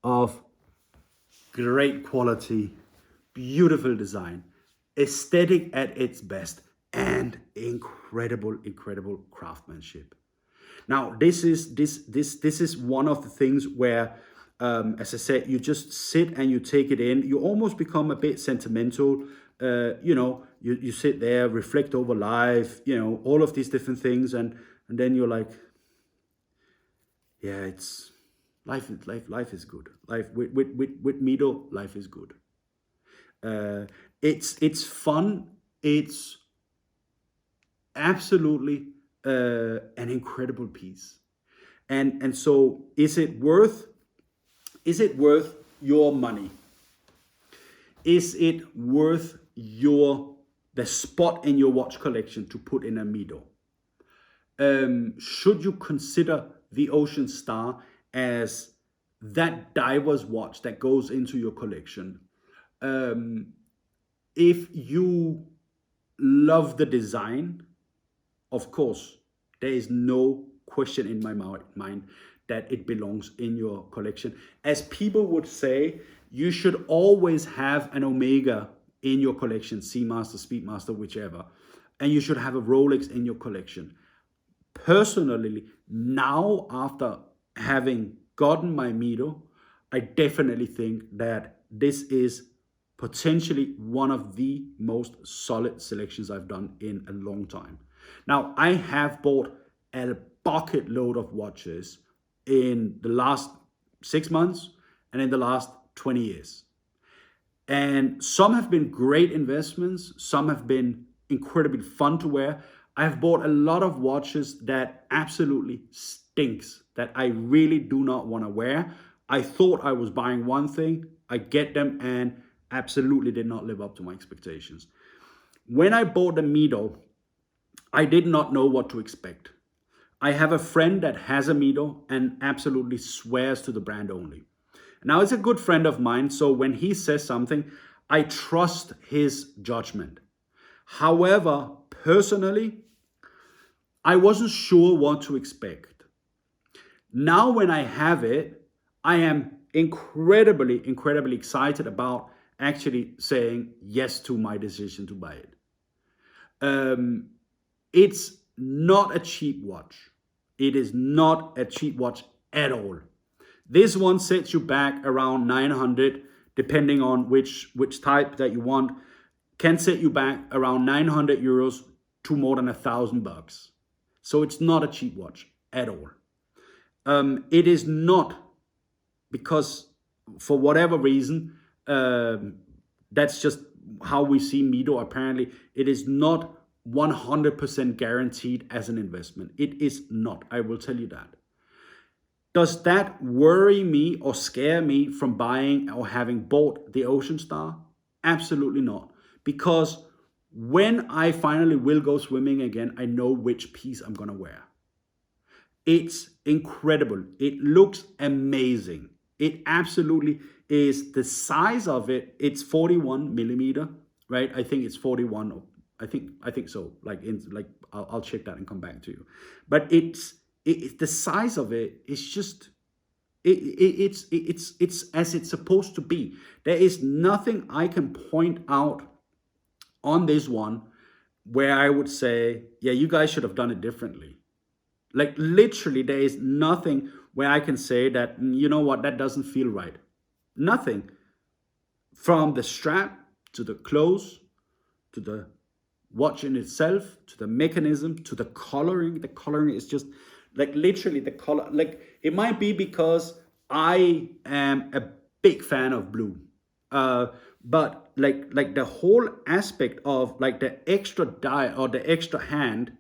of great quality, beautiful design, aesthetic at its best, and incredible craftsmanship. Now, this is one of the things where, as I said, you just sit and you take it in. You almost become a bit sentimental. You sit there, reflect over life, all of these different things, and then you're like, yeah, it's life is good. Life with Mido, life is good. It's fun. It's absolutely an incredible piece. And so is it worth your money? Is it worth the spot in your watch collection to put in a Mido? Should you consider the Ocean Star as that diver's watch that goes into your collection? If you love the design, of course, there is no question in my mind that it belongs in your collection. As people would say, you should always have an Omega in your collection, Seamaster, Speedmaster, whichever, and you should have a Rolex in your collection. Personally, now after having gotten my Mido, I definitely think that this is potentially one of the most solid selections I've done in a long time. Now, I have bought a bucket load of watches in the last 6 months and in the last 20 years. And some have been great investments, some have been incredibly fun to wear. I have bought a lot of watches that absolutely stinks, that I really do not want to wear. I thought I was buying one thing, I get them and absolutely did not live up to my expectations. When I bought the Mido, I did not know what to expect. I have a friend that has a Mido and absolutely swears to the brand only. Now, it's a good friend of mine, so when he says something, I trust his judgment. However, personally, I wasn't sure what to expect. Now, when I have it, I am incredibly excited about actually saying yes to my decision to buy it. It's not a cheap watch. It is not a cheap watch at all. This one sets you back around 900, depending on which type that you want, can set you back around 900 euros to more than $1,000. So it's not a cheap watch at all. It is not, because for whatever reason, that's just how we see Mido apparently. It is not 100% guaranteed as an investment. It is not, I will tell you that. Does that worry me or scare me from buying or having bought the Ocean Star? Absolutely not. Because when I finally will go swimming again, I know which piece I'm gonna wear. It's incredible. It looks amazing. It absolutely is. The size of it, it's 41 millimeter, right? I think it's 41. I think so. I'll check that and come back to you. But it's the size of it is just it's as it's supposed to be. There is nothing I can point out on this one where I would say, yeah, you guys should have done it differently. Like literally, there is nothing where I can say that, you know what, that doesn't feel right. Nothing. From the strap to the close, to the watch in itself, to the mechanism, to the coloring. The coloring is just like literally the color. Like it might be because I am a big fan of blue. But like the whole aspect of like the extra dial or the extra hand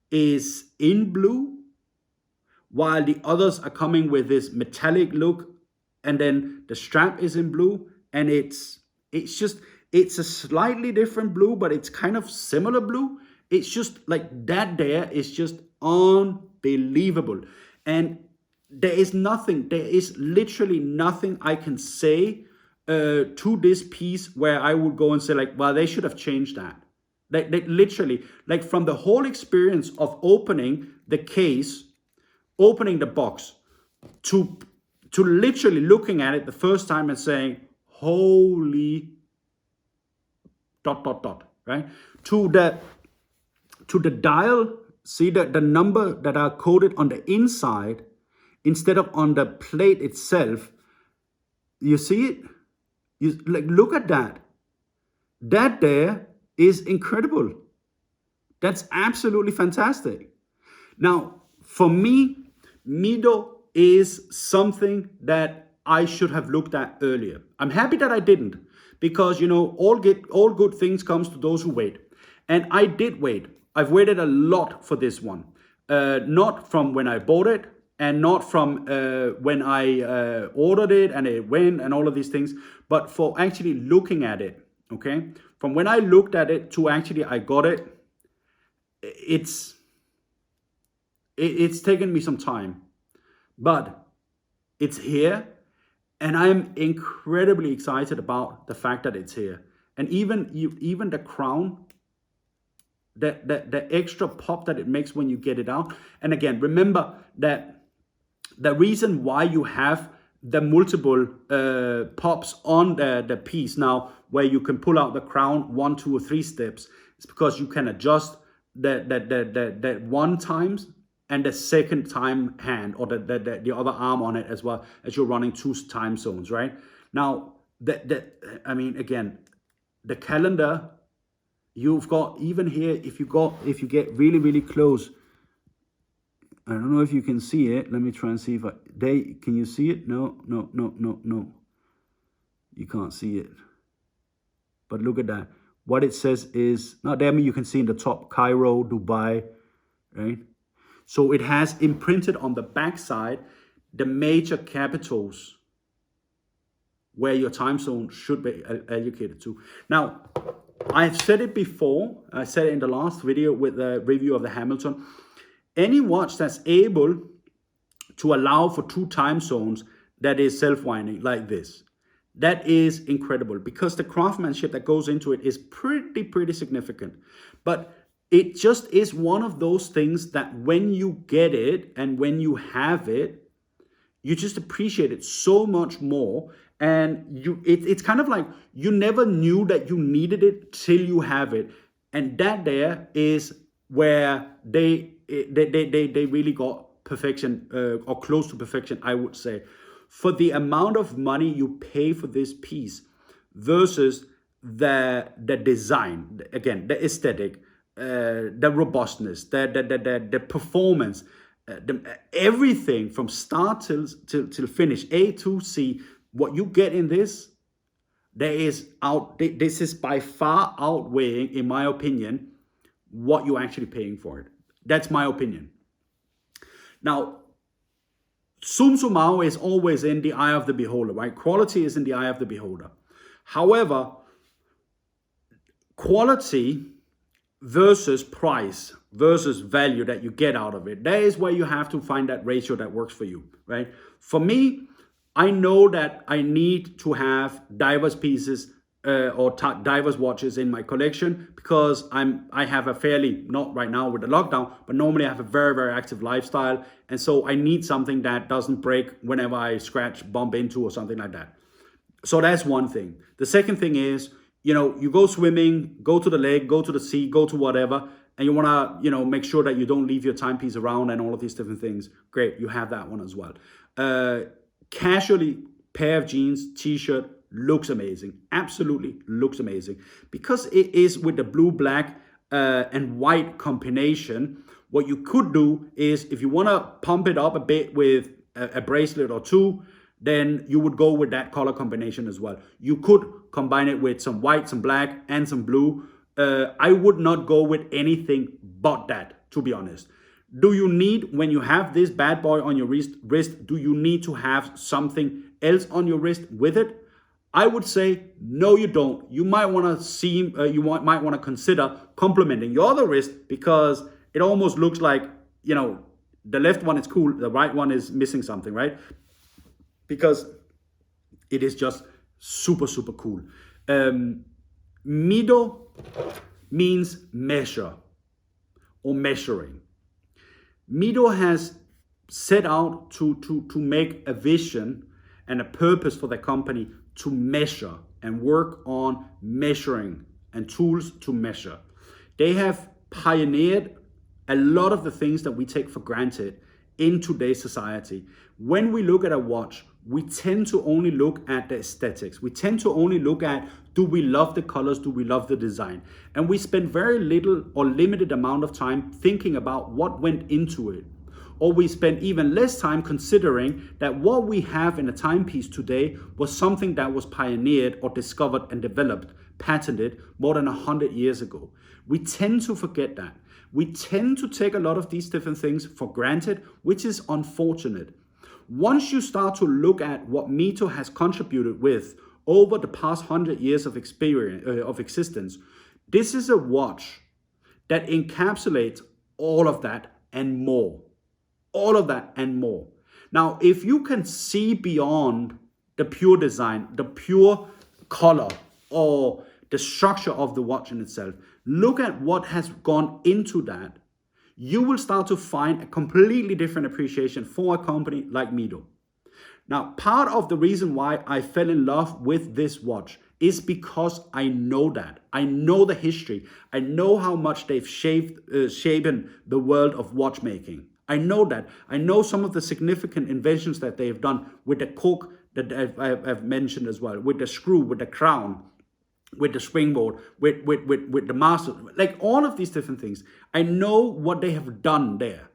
is in blue, while the others are coming with this metallic look, and then the strap is in blue, and it's a slightly different blue, but it's kind of similar blue. It's just like that there is just unbelievable. And there is literally nothing I can say to this piece where I would go and say like, well, they should have changed that. They literally, like from the whole experience of opening the case, opening the box, to literally looking at it the first time and saying, holy ... right? To the dial, see the number that are coded on the inside instead of on the plate itself. You see it? You like look at that. That there is incredible. That's absolutely fantastic. Now, for me, Mido is something that I should have looked at earlier. I'm happy that I didn't, because you know all good things comes to those who wait. And I did wait. I've waited a lot for this one. Not from when I bought it, and not from when I ordered it and it went and all of these things, but for actually looking at it. Okay, from when I looked at it to actually I got it, it's taken me some time, but it's here, and I'm incredibly excited about the fact that it's here. And even the crown, the extra pop that it makes when you get it out. And again, remember that the reason why you have the multiple pops on the piece now, where you can pull out the crown 1, 2, or 3 steps, is because you can adjust the one times and the second time hand, or the other arm on it, as well as you're running 2 time zones, right? Now, I mean, again, the calendar, you've got, even here, if you get really, really close, I don't know if you can see it. Let me try and see if can you see it? No. You can't see it. But look at that. What it says is, now there you can see in the top, Cairo, Dubai, right? So it has imprinted on the backside the major capitals where your time zone should be allocated to. Now, I've said it before. I said it in the last video with the review of the Hamilton. Any watch that's able to allow for 2 time zones that is self-winding like this, that is incredible, because the craftsmanship that goes into it is pretty significant. But it just is one of those things that when you get it and when you have it, you just appreciate it so much more. And it's kind of like you never knew that you needed it till you have it. And that there is where they really got perfection, or close to perfection, I would say. For the amount of money you pay for this piece versus the design, again, the aesthetic, the robustness, the performance, everything from start till finish, A to C, what you get in this, this is by far outweighing, in my opinion, what you're actually paying for it. That's my opinion. Now, sum summarum is always in the eye of the beholder, right? Quality is in the eye of the beholder. However, quality versus price versus value that you get out of it, that is where you have to find that ratio that works for you, right? For me, I know that I need to have diverse pieces or diverse watches in my collection, because I have a fairly, not right now with the lockdown, but normally I have a very active lifestyle, and so I need something that doesn't break whenever I scratch, bump into, or something like that. So that's one thing. The second thing is, you go swimming, go to the lake, go to the sea, go to whatever, and you want to, make sure that you don't leave your timepiece around and all of these different things. Great, you have that one as well. Casually, pair of jeans, t-shirt, looks amazing. Absolutely looks amazing. Because it is with the blue, black, and white combination, what you could do is, if you want to pump it up a bit with a bracelet or 2, then you would go with that color combination as well. You could combine it with some white, some black, and some blue. I would not go with anything but that, to be honest. Do you need, when you have this bad boy on your wrist, do you need to have something else on your wrist with it? I would say, no, you don't. You might want to might want to consider complementing your other wrist, because it almost looks like, the left one is cool, the right one is missing something, right? Because it is just super cool. Mido means measure or measuring. Mido has set out to make a vision and a purpose for the company to measure and work on measuring and tools to measure. They have pioneered a lot of the things that we take for granted in today's society. When we look at a watch, we tend to only look at the aesthetics. We tend to only look at, do we love the colors? Do we love the design? And we spend very little or limited amount of time thinking about what went into it. Or we spend even less time considering that what we have in a timepiece today was something that was pioneered or discovered and developed, patented more than 100 years ago. We tend to forget that. We tend to take a lot of these different things for granted, which is unfortunate. Once you start to look at what Mido has contributed with over the past 100 years of experience, of existence, this is a watch that encapsulates all of that and more. All of that and more. Now, if you can see beyond the pure design, the pure color, or the structure of the watch in itself, look at what has gone into that, you will start to find a completely different appreciation for a company like Mido. Now, part of the reason why I fell in love with this watch is because I know that. I know the history. I know how much they've shapen the world of watchmaking. I know that. I know some of the significant inventions that they've done with the cork that I've mentioned as well, with the screw, with the crown, with the springboard, with the master, like all of these different things. I know what they have done there.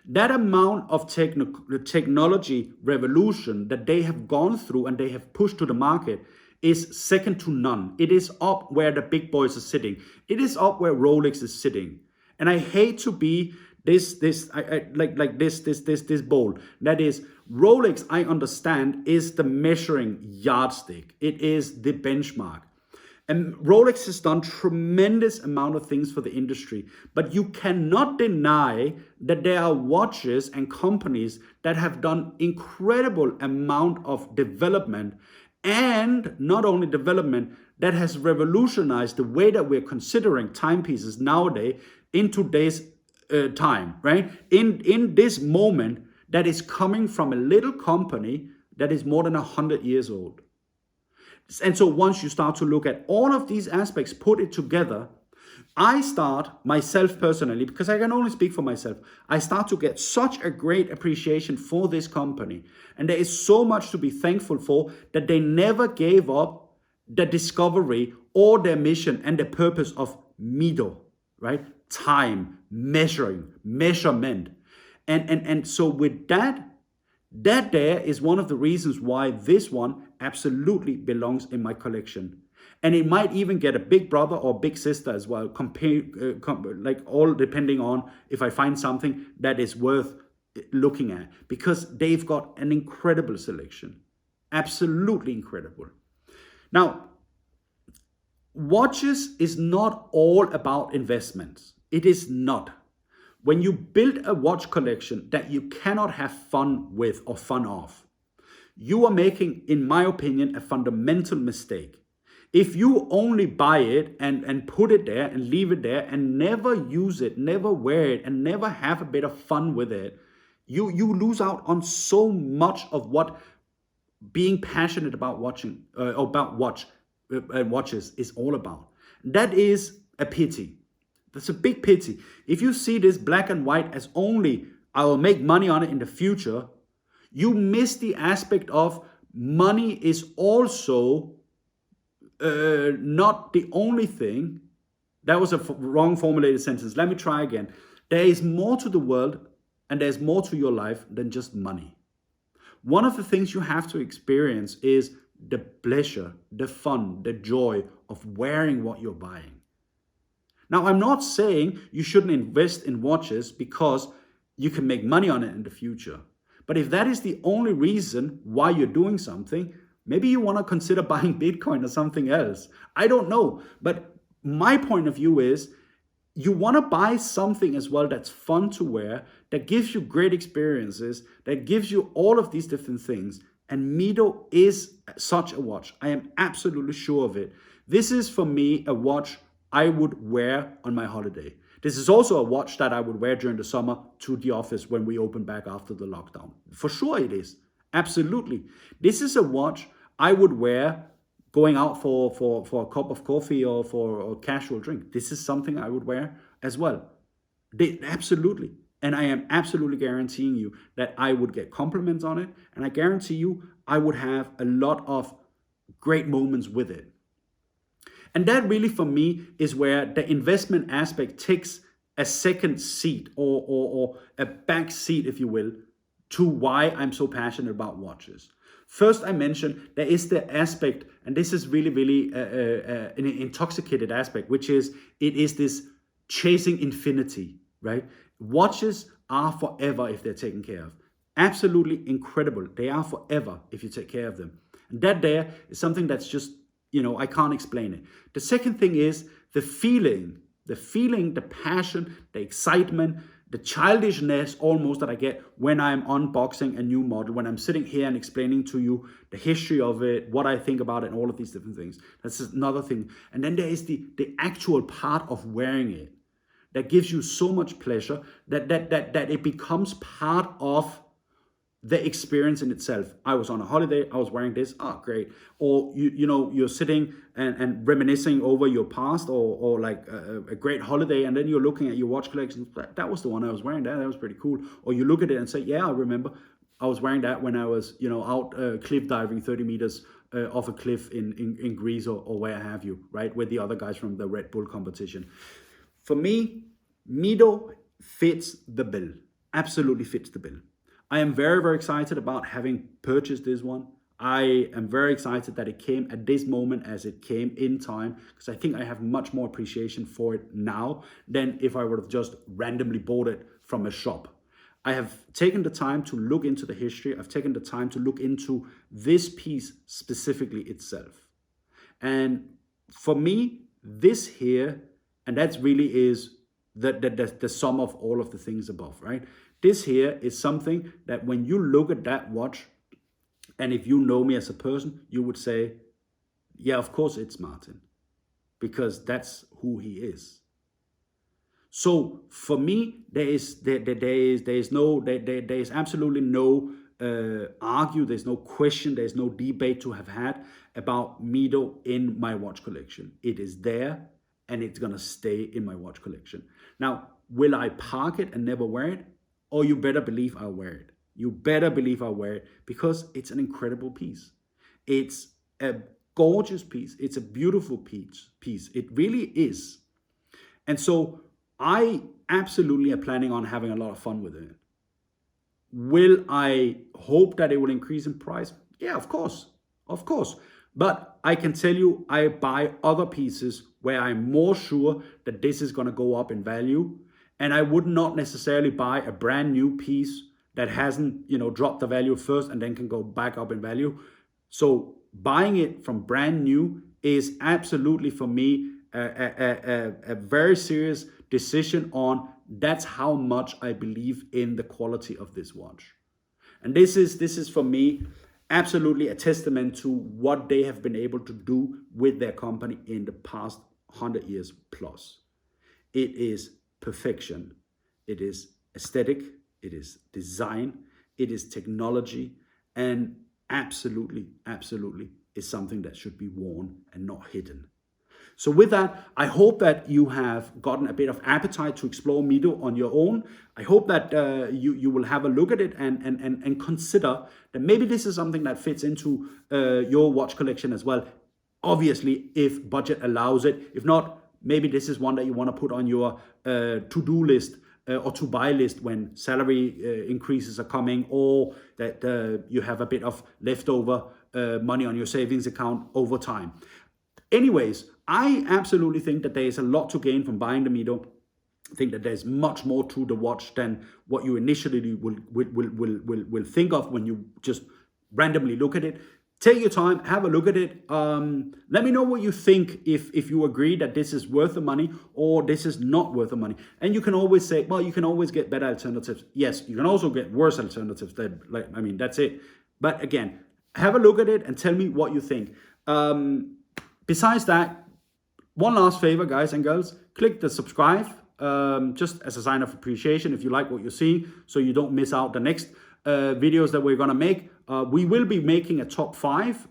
That amount of technology revolution that they have gone through and they have pushed to the market is second to none. It is up where the big boys are sitting. It is up where Rolex is sitting. And I hate to be this bold. That is, Rolex, I understand, is the measuring yardstick. It is the benchmark. And Rolex has done tremendous amount of things for the industry, but you cannot deny that there are watches and companies that have done incredible amount of development, and not only development, that has revolutionized the way that we're considering timepieces nowadays in today's time, right? In this moment that is coming from a little company that is more than 100 years old. And so once you start to look at all of these aspects, put it together, I start myself personally, because I can only speak for myself, I start to get such a great appreciation for this company. And there is so much to be thankful for that they never gave up the discovery or their mission and the purpose of Mido, right? Time, measuring, measurement. And so with that there is one of the reasons why this one absolutely belongs in my collection. And it might even get a big brother or big sister as well, like all depending on if I find something that is worth looking at, because they've got an incredible selection. Absolutely incredible. Now, watches is not all about investments. It is not. When you build a watch collection that you cannot have fun with or fun of, you are making, in my opinion, a fundamental mistake. If you only buy it and put it there and leave it there and never use it, never wear it, and never have a bit of fun with it, you lose out on so much of what being passionate about watches is all about. That is a pity. That's a big pity. If you see this black and white as only, I will make money on it in the future, you miss the aspect of money is also not the only thing. That was a wrong formulated sentence. Let me try again. There is more to the world and there's more to your life than just money. One of the things you have to experience is the pleasure, the fun, the joy of wearing what you're buying. Now, I'm not saying you shouldn't invest in watches because you can make money on it in the future. But if that is the only reason why you're doing something, maybe you want to consider buying Bitcoin or something else. I don't know. But my point of view is you want to buy something as well that's fun to wear, that gives you great experiences, that gives you all of these different things. And Mido is such a watch. I am absolutely sure of it. This is, for me, a watch I would wear on my holiday. This is also a watch that I would wear during the summer to the office when we open back after the lockdown. For sure it is. Absolutely. This is a watch I would wear going out for a cup of coffee or for a casual drink. This is something I would wear as well. Absolutely. And I am absolutely guaranteeing you that I would get compliments on it. And I guarantee you I would have a lot of great moments with it. And that really, for me, is where the investment aspect takes a second seat or a back seat, if you will, to why I'm so passionate about watches. First, I mentioned there is the aspect, and this is really an intoxicated aspect, which is it is this chasing infinity, right? Watches are forever if they're taken care of. Absolutely incredible. They are forever if you take care of them. And that there is something that's just, I can't explain it. The second thing is the feeling, the passion, the excitement, the childishness almost that I get when I'm unboxing a new model, when I'm sitting here and explaining to you the history of it, what I think about it, and all of these different things. That's another thing. And then there is the actual part of wearing it. that gives you so much pleasure that it becomes part of the experience in itself. I was on a holiday, I was wearing this, great. Or you're sitting and reminiscing over your past, or like a great holiday, and then you're looking at your watch collection. That was the one I was wearing. That was pretty cool. Or you look at it and say, yeah, I remember I was wearing that when I was out cliff diving 30 meters off a cliff in Greece, or where have you, right, with the other guys from the Red Bull competition. For me, Mido fits the bill. Absolutely fits the bill. I am very, very excited about having purchased this one. I am very excited that it came at this moment as it came in time, because I think I have much more appreciation for it now than if I would have just randomly bought it from a shop. I have taken the time to look into the history. I've taken the time to look into this piece specifically itself. And for me, this here, and that really is the sum of all of the things above, right? This here is something that when you look at that watch, and if you know me as a person, you would say, yeah, of course it's Martin, because that's who he is. So for me, there is absolutely no argue, there's no question, there's no debate to have had about Mido in my watch collection. It is there, and it's gonna stay in my watch collection. Now, will I park it and never wear it? Oh, you better believe I'll wear it. You better believe I'll wear it, because it's an incredible piece. It's a gorgeous piece. It's a beautiful piece. It really is. And so I absolutely am planning on having a lot of fun with it. Will I hope that it will increase in price? Yeah, of course. Of course. But I can tell you, I buy other pieces where I'm more sure that this is going to go up in value. And I would not necessarily buy a brand new piece that hasn't, dropped the value first and then can go back up in value. So buying it from brand new is absolutely, for me, a very serious decision on that's how much I believe in the quality of this watch. And this is for me absolutely a testament to what they have been able to do with their company in the past 100 years plus. It is perfection. It is aesthetic. It is design. It is technology, and absolutely is something that should be worn and not hidden. So with that, I hope that you have gotten a bit of appetite to explore Mido on your own. I hope that you will have a look at it and consider that maybe this is something that fits into your watch collection as well. Obviously, if budget allows it. If not, maybe this is one that you want to put on your to-do list or to-buy list when salary increases are coming, or that you have a bit of leftover money on your savings account over time. Anyways, I absolutely think that there is a lot to gain from buying the Mido. I think that there's much more to the watch than what you initially will think of when you just randomly look at it. Take your time, have a look at it. Let me know what you think, if you agree that this is worth the money or this is not worth the money. And you can always say, well, you can always get better alternatives. Yes, you can also get worse alternatives. That's it. But again, have a look at it and tell me what you think. Besides that, one last favor, guys and girls, click the subscribe, just as a sign of appreciation if you like what you're seeing, so you don't miss out the next videos that we're gonna make. We will be making a top 5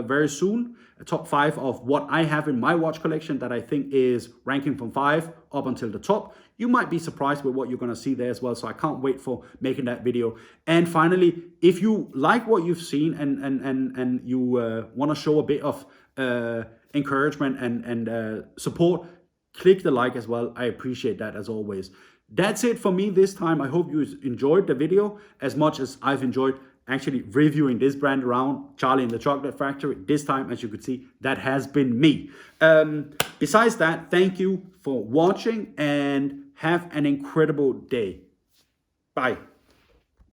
very soon, a top 5 of what I have in my watch collection that I think is ranking from 5 up until the top. You might be surprised with what you're gonna see there as well, so I can't wait for making that video. And finally, if you like what you've seen and you wanna show a bit of encouragement and support, click the like as well. I appreciate that as always. That's it for me this time. I hope you enjoyed the video as much as I've enjoyed actually reviewing this brand around, Charlie and the Chocolate Factory. This time, as you could see, that has been me. Besides that, thank you for watching and have an incredible day. Bye.